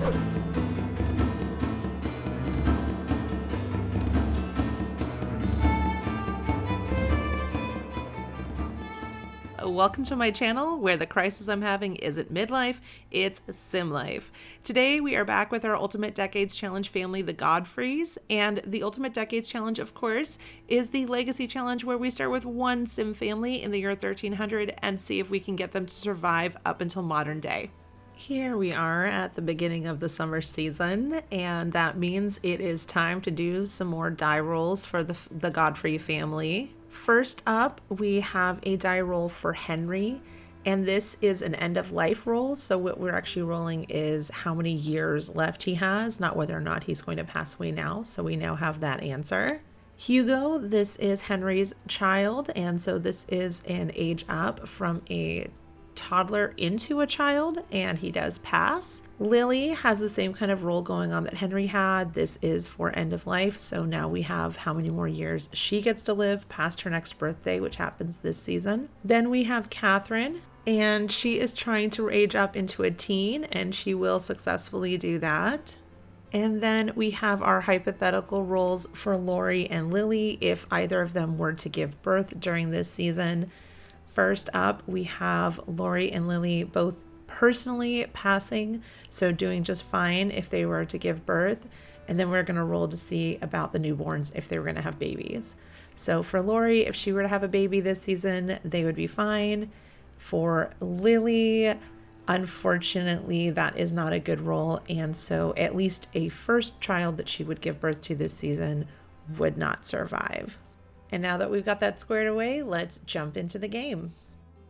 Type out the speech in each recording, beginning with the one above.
Welcome to my channel where the crisis I'm having isn't midlife, it's sim life. Today we are back with our Ultimate Decades Challenge family, the Godfreys, and the Ultimate Decades Challenge, of course, is the Legacy Challenge where we start with one sim family in the year 1300 and see if we can get them to survive up until modern day. Here we are at the beginning of the summer season, and that means it is time to do some more die rolls for the Godfrey family. First up, we have a die roll for Henry, and this is an end of life roll. So what we're actually rolling is how many years left he has, not whether or not he's going to pass away now. So we now have that answer. Hugo, this is Henry's child, and so this is an age up from a toddler into a child, and he does pass. Lily has the same kind of role going on that Henry had. This is for end of life, so now we have how many more years she gets to live past her next birthday, which happens this season. Then we have Catherine, and she is trying to age up into a teen, and she will successfully do that. And then we have our hypothetical roles for Lori and Lily if either of them were to give birth during this season. First up, we have Lori and Lily both personally passing, so doing just fine if they were to give birth. And then we're going to roll to see about the newborns if they were going to have babies. So for Lori, if she were to have a baby this season, they would be fine. For Lily, unfortunately, that is not a good roll. And so at least a first child that she would give birth to this season would not survive. And now that we've got that squared away, let's jump into the game.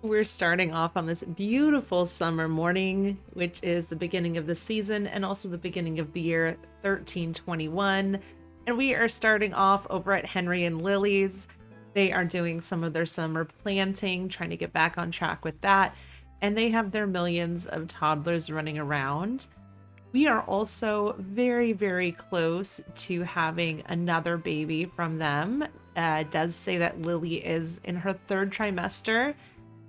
We're starting off on this beautiful summer morning, which is the beginning of the season and also the beginning of the year 1321. And we are starting off over at Henry and Lily's. They are doing some of their summer planting, trying to get back on track with that. And they have their millions of toddlers running around. We are also very, very close to having another baby from them. It does say that Lily is in her third trimester,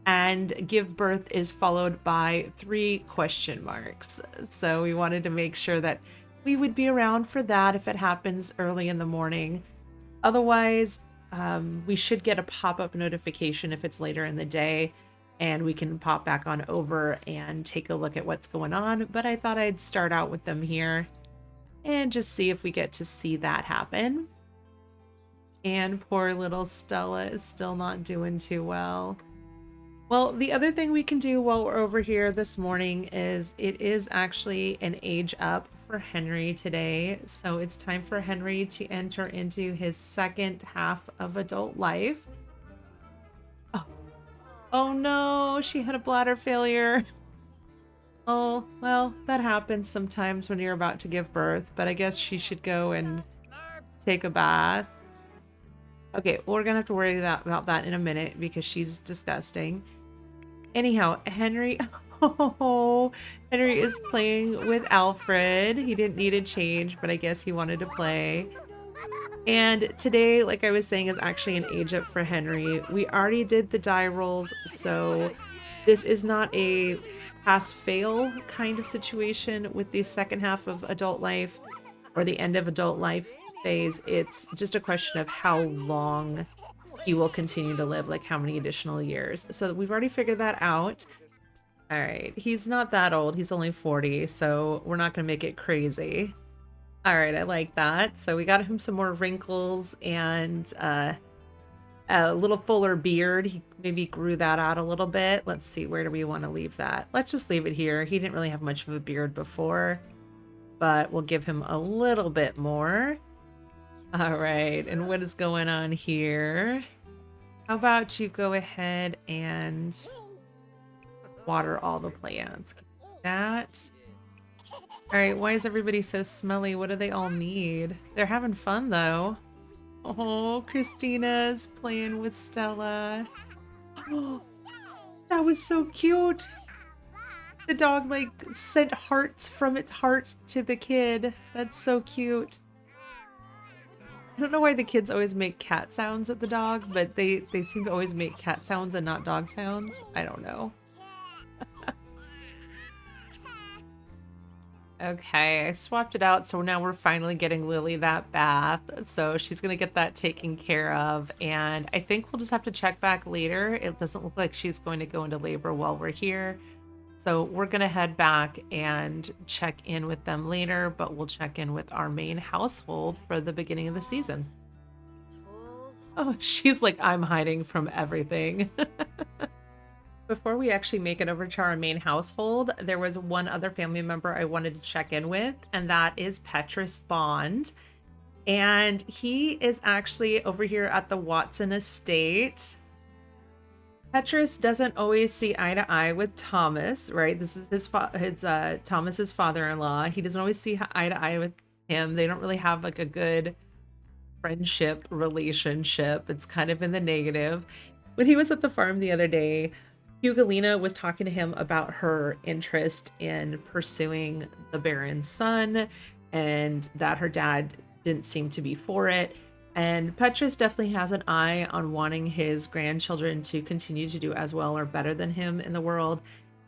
and give birth is followed by 3 question marks. So we wanted to make sure that we would be around for that if it happens early in the morning. Otherwise, we should get a pop-up notification if it's later in the day, and we can pop back on over and take a look at what's going on. But I thought I'd start out with them here and just see if we get to see that happen. And poor little Stella is still not doing too well. Well, the other thing we can do while we're over here this morning is it is actually an age up for Henry today. So it's time for Henry to enter into his second half of adult life. Oh no, she had a bladder failure. Oh, well, that happens sometimes when you're about to give birth, but I guess she should go and take a bath. Okay, well, we're gonna have to worry about that in a minute because she's disgusting. Anyhow, Henry is playing with Alfred. He didn't need a change, but I guess he wanted to play. And today, like I was saying, is actually an age up for Henry. We already did the die rolls, so this is not a pass-fail kind of situation with the second half of adult life or the end of adult life phase. It's just a question of how long he will continue to live, like how many additional years. So we've already figured that out. All right, he's not that old. He's only 40, so we're not going to make it crazy. All right, I like that. So we got him some more wrinkles and a little fuller beard. He maybe grew that out a little bit. Let's see, where do we want to leave that? Let's just leave it here. He didn't really have much of a beard before, but we'll give him a little bit more. All right, and what is going on here? How about you go ahead and water all the plants? That. All right, why is everybody so smelly? What do they all need? They're having fun though. Oh, Christina's playing with Stella. Oh, that was so cute. The dog like sent hearts from its heart to the kid. That's so cute. I don't know why the kids always make cat sounds at the dog, but they seem to always make cat sounds and not dog sounds. I don't know. Okay, I swapped it out, so now we're finally getting Lily that bath. So she's gonna get that taken care of, and I think we'll just have to check back later. It doesn't look like she's going to go into labor while we're here. So we're gonna head back and check in with them later, but we'll check in with our main household for the beginning of the season. Oh, she's like, I'm hiding from everything. Before we actually make it over to our main household, there was one other family member I wanted to check in with, and that is Petrus Bond. And he is actually over here at the Watson estate. Petrus doesn't always see eye to eye with Thomas, right? This is Thomas's father-in-law. He doesn't always see eye to eye with him. They don't really have like a good friendship relationship. It's kind of in the negative. When he was at the farm the other day, Hugelina was talking to him about her interest in pursuing the Baron's son and that her dad didn't seem to be for it. And Petrus definitely has an eye on wanting his grandchildren to continue to do as well or better than him in the world.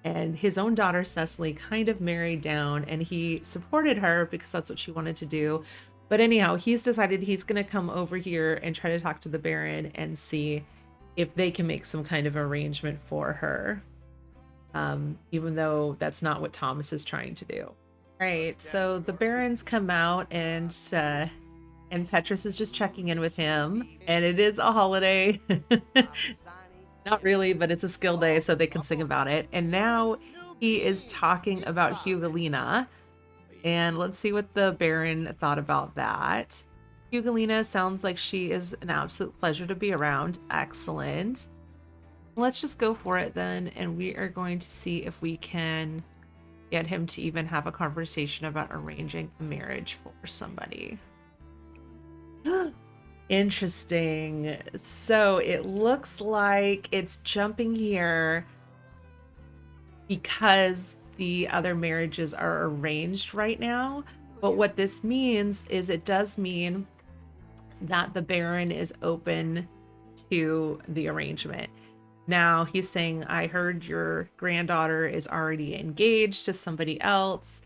And his own daughter, Cecily, kind of married down, and he supported her because that's what she wanted to do. But anyhow, he's decided he's going to come over here and try to talk to the Baron and see if they can make some kind of arrangement for her, even though that's not what Thomas is trying to do. Right, so the Barons come out, and Petrus is just checking in with him, and it is a holiday. Not really, but it's a skill day, so they can sing about it. And now he is talking about Hugelina, and let's see what the Baron thought about that. Hugelina sounds like she is an absolute pleasure to be around. Excellent. Let's just go for it then, and we are going to see if we can get him to even have a conversation about arranging a marriage for somebody. Interesting. So it looks like it's jumping here because the other marriages are arranged right now. But what this means is it does mean that the Baron is open to the arrangement. Now he's saying, I heard your granddaughter is already engaged to somebody else.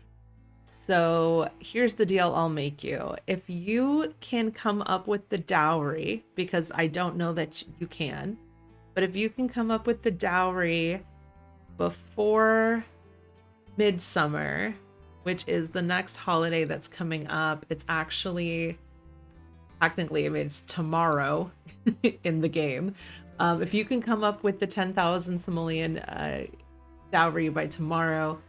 So here's the deal I'll make you. If you can come up with the dowry, because I don't know that you can, but if you can come up with the dowry before Midsummer, which is the next holiday that's coming up, it's actually technically, I mean, it's tomorrow in the game. If you can come up with the 10,000 simoleon dowry by tomorrow,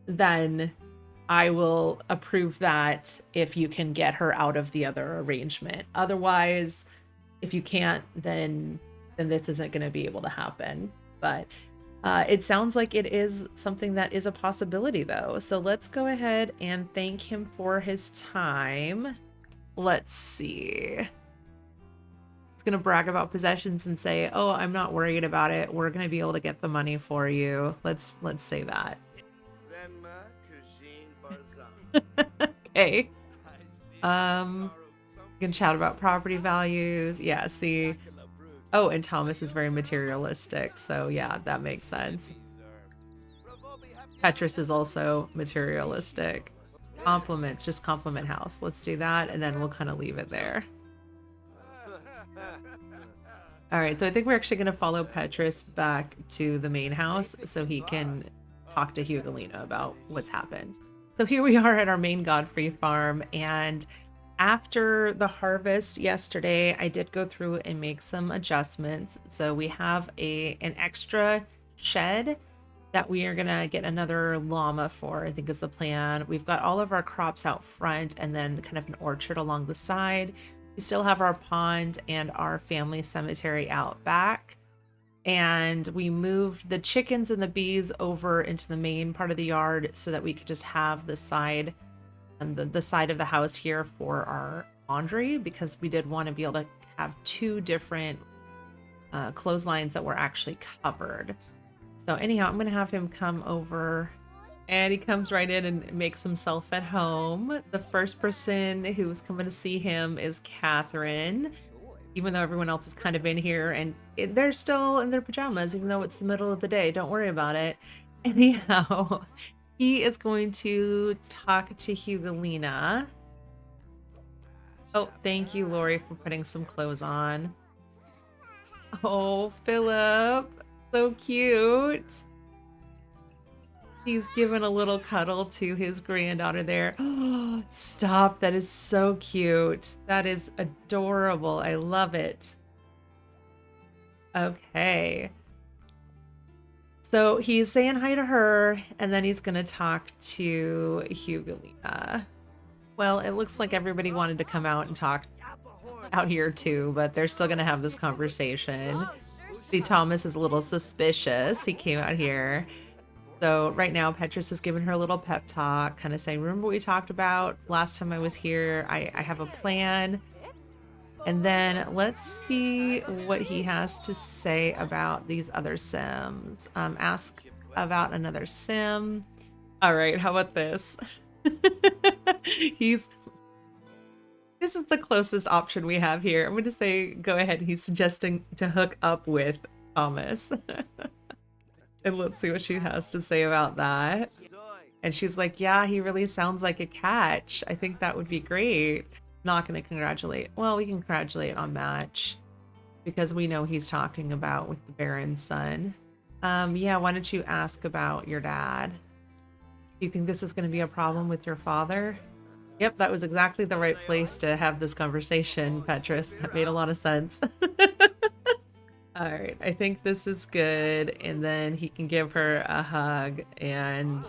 then I will approve that if you can get her out of the other arrangement. Otherwise, if you can't, then this isn't going to be able to happen. But it sounds like it is something that is a possibility, though. So let's go ahead and thank him for his time. Let's see. He's going to brag about possessions and say, oh, I'm not worried about it. We're going to be able to get the money for you. Let's say that. Okay. You can chat about property values. Yeah, see. Oh, and Thomas is very materialistic. So yeah, that makes sense. Petrus is also materialistic. Compliments, just compliment house. Let's do that, and then we'll kind of leave it there. All right, so I think we're actually going to follow Petrus back to the main house so he can talk to Hugelina about what's happened. So here we are at our main Godfrey farm, and after the harvest yesterday, I did go through and make some adjustments. So we have an extra shed that we are gonna get another llama for, I think is the plan. We've got all of our crops out front and then kind of an orchard along the side. We still have our pond and our family cemetery out back. And we moved the chickens and the bees over into the main part of the yard so that we could just have the side and the side of the house here for our laundry, because we did want to be able to have two different clotheslines that were actually covered. So anyhow, I'm going to have him come over, and he comes right in and makes himself at home. The first person who's coming to see him is Catherine, even though everyone else is kind of in here, and they're still in their pajamas, even though it's the middle of the day. Don't worry about it. Anyhow, He is going to talk to Hugalina. Oh, thank you, Lori, for putting some clothes on. Oh, Philip, so cute. He's given a little cuddle to his granddaughter there. Oh, stop. That is so cute. That is adorable. I love it. Okay. So he's saying hi to her, and then he's going to talk to Hugalina. Well, it looks like everybody wanted to come out and talk out here too, but they're still going to have this conversation. See, Thomas is a little suspicious. He came out here. So right now, Petrus is giving her a little pep talk, kind of saying, remember what we talked about last time I was here? I have a plan. And then let's see what he has to say about these other Sims. Ask about another Sim. All right, how about this? This is the closest option we have here. I'm going to say, go ahead. He's suggesting to hook up with Thomas. And let's see what she has to say about that. And she's like, yeah, he really sounds like a catch. I think that would be great. Not going to congratulate. Well, we can congratulate on match because we know he's talking about with the Baron's son. Yeah, why don't you ask about your dad? Do you think this is going to be a problem with your father? Yep, that was exactly the right place to have this conversation, Petrus. That made a lot of sense. All right, I think this is good. And then he can give her a hug, and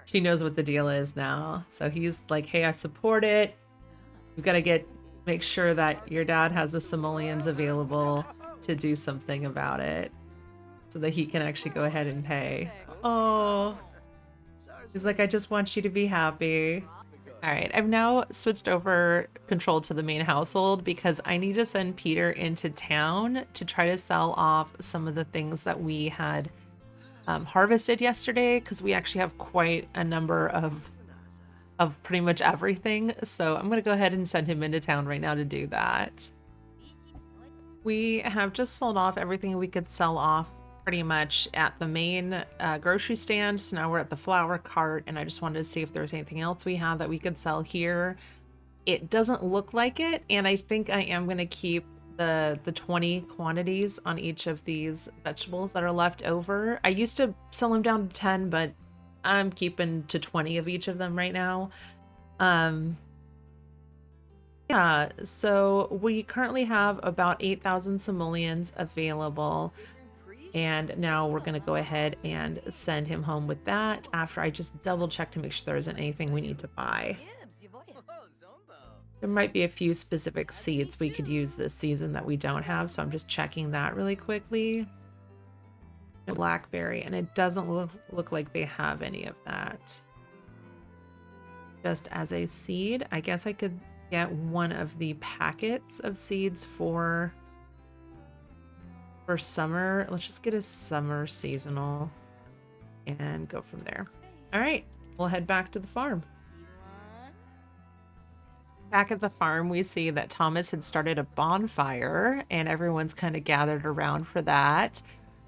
she knows what the deal is now. So he's like, hey, I support it. We've got to make sure that your dad has the simoleons available to do something about it so that he can actually go ahead and pay. Oh, he's like, I just want you to be happy. All right, I've now switched over control to the main household because I need to send Peter into town to try to sell off some of the things that we had harvested yesterday, because we actually have quite a number of pretty much everything. So I'm going to go ahead and send him into town right now to do that. We have just sold off everything we could sell off pretty much at the main grocery stand. So now we're at the flower cart, and I just wanted to see if there's anything else we had that we could sell here. It doesn't look like it, and I think I am going to keep the 20 quantities on each of these vegetables that are left over. I used to sell them down to 10, but I'm keeping to 20 of each of them right now. Yeah, so we currently have about 8,000 simoleons available. And now we're going to go ahead and send him home with that after I just double check to make sure there isn't anything we need to buy. There might be a few specific seeds we could use this season that we don't have, so I'm just checking that really quickly. Blackberry, and it doesn't look like they have any of that. Just as a seed, I guess I could get one of the packets of seeds for summer. Let's just get a summer seasonal and go from there. All right, we'll head back to the farm. Back at the farm, we see that Thomas had started a bonfire and everyone's kind of gathered around for that.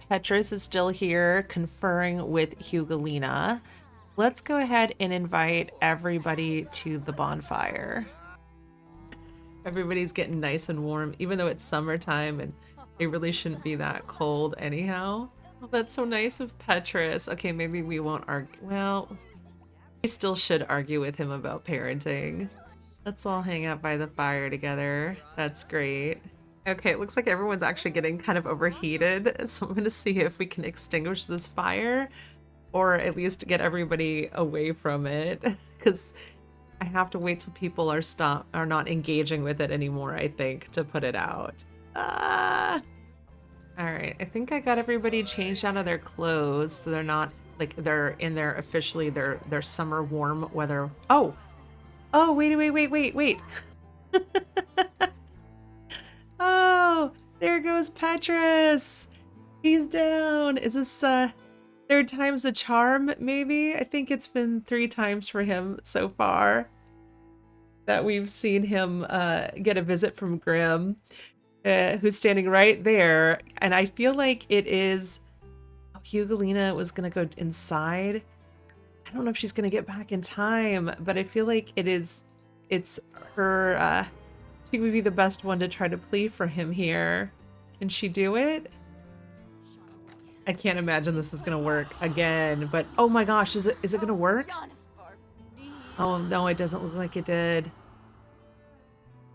Petrus is still here conferring with Hugalina. Let's go ahead and invite everybody to the bonfire. Everybody's getting nice and warm, even though it's summertime and it really shouldn't be that cold anyhow. Oh, that's so nice of Petrus. Okay, maybe we won't argue. Well, we still should argue with him about parenting. Let's all hang out by the fire together. That's great. Okay, it looks like everyone's actually getting kind of overheated. So I'm going to see if we can extinguish this fire or at least get everybody away from it, because I have to wait till people are not engaging with it anymore, I think, to put it out. All right, I think I got everybody changed out of their clothes so they're not like they're in their officially their summer warm weather. Oh, wait. Oh, there goes Petrus. He's down. Is this third time's a charm, maybe? I think it's been 3 times for him so far that we've seen him get a visit from Grim, who's standing right there. And I feel like it is... Oh, Hugalina was going to go inside. I don't know if she's gonna get back in time, but I feel like it's her, she would be the best one to try to plead for him here. Can she do it? I can't imagine this is gonna work again, but oh my gosh, is it gonna work? Oh no, it doesn't look like it did.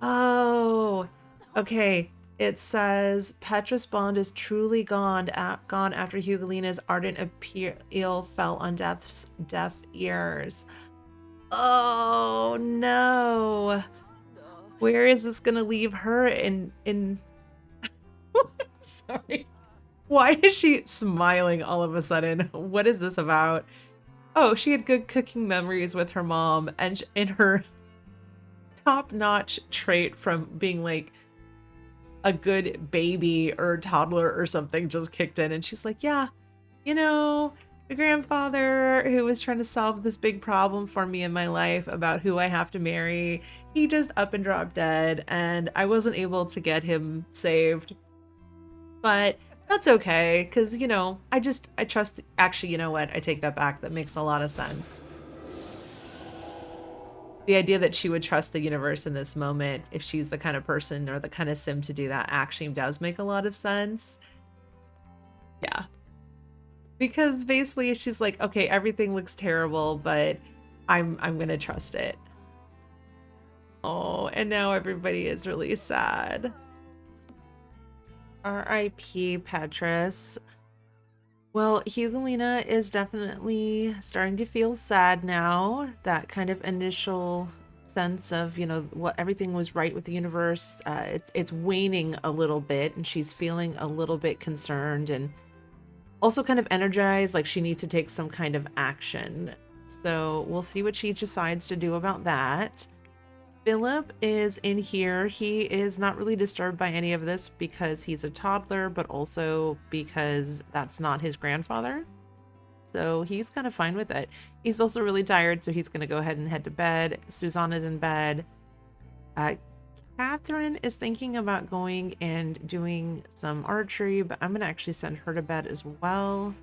Oh, okay. It says Petrus Bond is truly gone after Hugelina's ardent appeal fell on death's deaf ears. Oh no. Where is this gonna leave her in sorry. Why is she smiling all of a sudden? What is this about? Oh, she had good cooking memories with her mom, and in her top-notch trait from being like a good baby or toddler or something just kicked in, and she's like, yeah, you know, the grandfather who was trying to solve this big problem for me in my life about who I have to marry, he just up and dropped dead, and I wasn't able to get him saved. But that's okay, because, you know, I trust, actually, you know what? I take that back. That makes a lot of sense. The idea that she would trust the universe in this moment, if she's the kind of person or the kind of sim to do that, actually does make a lot of sense. Yeah. Because basically she's like, okay, everything looks terrible, but I'm gonna trust it. Oh, and now everybody is really sad. R.I.P. Petrus. Well, Hugelina is definitely starting to feel sad now. That kind of initial sense of, you know, what everything was right with the universe, it's waning a little bit, and she's feeling a little bit concerned and also kind of energized, like she needs to take some kind of action. So we'll see what she decides to do about that. Philip is in here. He is not really disturbed by any of this because he's a toddler, but also because that's not his grandfather. So he's kind of fine with it. He's also really tired, so he's going to go ahead and head to bed. Susanna's in bed. Catherine is thinking about going and doing some archery, but I'm going to actually send her to bed as well.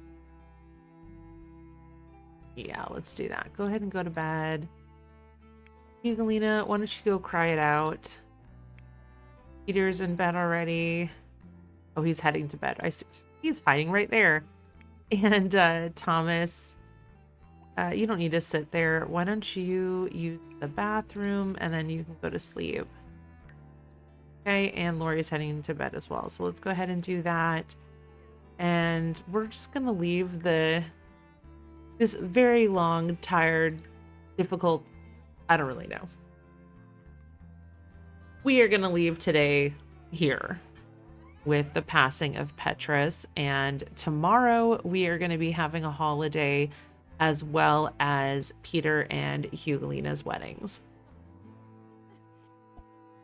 Yeah, let's do that. Go ahead and go to bed. Hugelina, why don't you go cry it out? Peter's in bed already. Oh, he's heading to bed. I see. He's hiding right there. And Thomas, you don't need to sit there. Why don't you use the bathroom and then you can go to sleep. Okay, and Lori's heading to bed as well. So let's go ahead and do that. And we're just gonna leave this very long, tired, difficult, I don't really know. We are gonna leave today here with the passing of Petrus, and tomorrow we are gonna be having a holiday as well as Peter and Hugelina's weddings.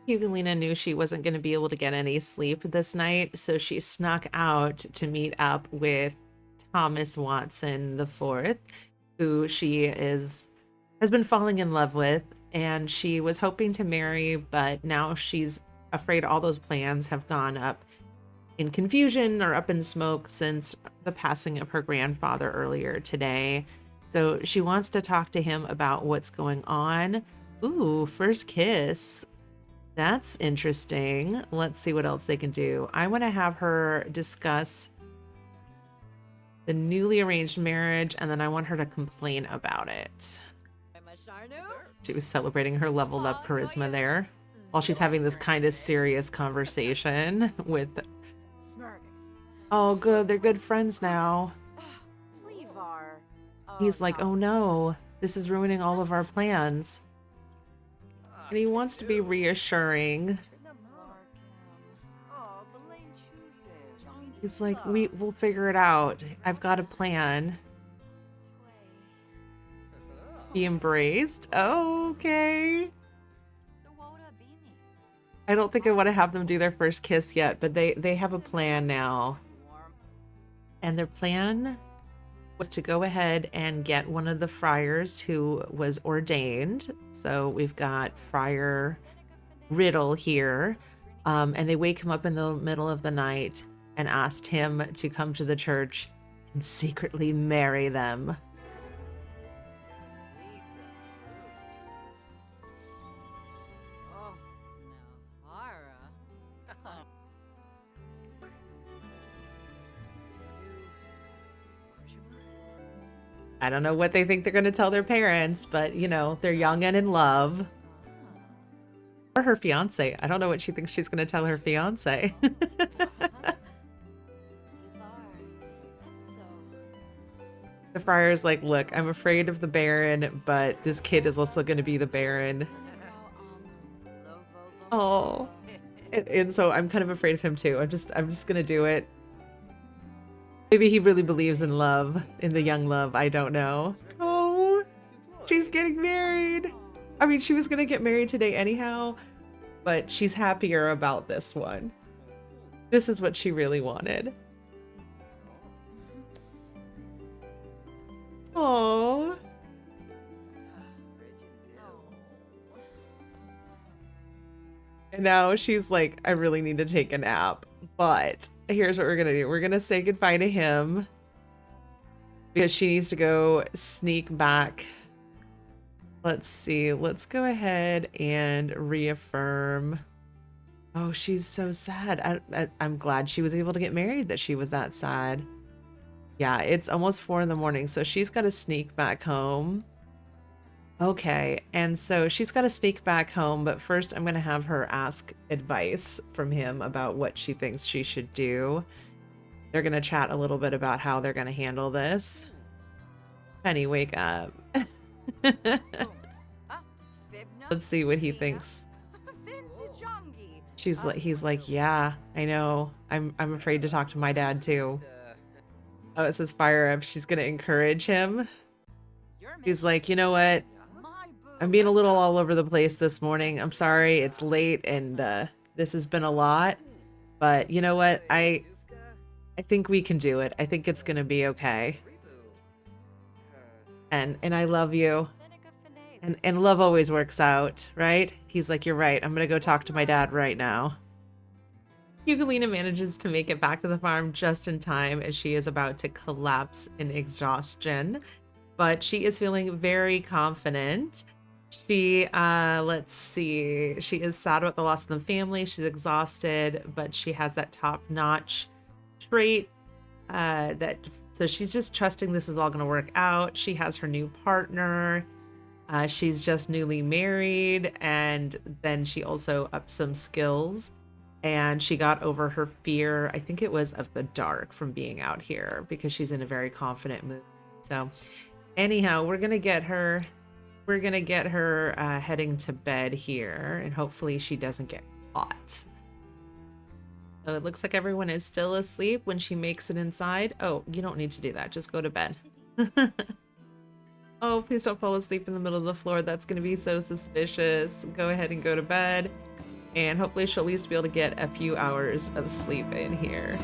Hugelina knew she wasn't going to be able to get any sleep this night, so she snuck out to meet up with Thomas Watson IV, who she has been falling in love with, and she was hoping to marry, but now she's afraid all those plans have gone up in confusion or up in smoke since the passing of her grandfather earlier today. So she wants to talk to him about what's going on. Ooh, first kiss. That's interesting. Let's see what else they can do. I want to have her discuss the newly arranged marriage, and then I want her to complain about it. She was celebrating her leveled up charisma there while she's having this kind of serious conversation with... Oh, good. They're good friends now. He's like, oh no, this is ruining all of our plans. And he wants to be reassuring. He's like, we'll figure it out. I've got a plan. He embraced. Oh, okay. I don't think I want to have them do their first kiss yet, but they have a plan now. And their plan was to go ahead and get one of the friars who was ordained. So we've got Friar Riddle here. And they wake him up in the middle of the night and asked him to come to the church and secretly marry them. I don't know what they think they're going to tell their parents, but you know, they're young and in love. Or her fiance. I don't know what she thinks she's going to tell her fiance. The friar's like, look, I'm afraid of the Baron, but this kid is also going to be the Baron. Oh, and so I'm kind of afraid of him too. I'm just going to do it. Maybe he really believes in love, in the young love. I don't know. Oh, she's getting married. I mean, she was going to get married today anyhow, but she's happier about this one. This is what she really wanted. Oh. And now she's like, I really need to take a nap. But here's what we're going to do. We're going to say goodbye to him because she needs to go sneak back. Let's see. Let's go ahead and reaffirm. Oh, she's so sad. I'm glad she was able to get married, that she was that sad. Yeah, it's almost 4 in the morning, so she's got to sneak back home. Okay, and so she's got to sneak back home, but first I'm going to have her ask advice from him about what she thinks she should do. They're going to chat a little bit about how they're going to handle this. Penny, wake up. Let's see what he thinks. He's like, yeah, I know. I'm afraid to talk to my dad too. Oh, it says fire up. She's going to encourage him. He's like, you know what? I'm being a little all over the place this morning. I'm sorry, it's late and this has been a lot. But you know what? I think we can do it. I think it's gonna be okay. And I love you. And love always works out, right? He's like, you're right. I'm gonna go talk to my dad right now. Eugenia manages to make it back to the farm just in time as she is about to collapse in exhaustion. But she is feeling very confident. She, let's see, she is sad about the loss of the family. She's exhausted, but she has that top-notch trait so she's just trusting this is all going to work out. She has her new partner. She's just newly married, and then she also upped some skills, and she got over her fear, I think it was of the dark, from being out here, because she's in a very confident mood. So anyhow, we're gonna get her heading to bed here, and hopefully she doesn't get caught. So it looks like everyone is still asleep when she makes it inside. Oh, you don't need to do that. Just go to bed. Oh, please don't fall asleep in the middle of the floor. That's going to be so suspicious. Go ahead and go to bed. And hopefully she'll at least be able to get a few hours of sleep in here.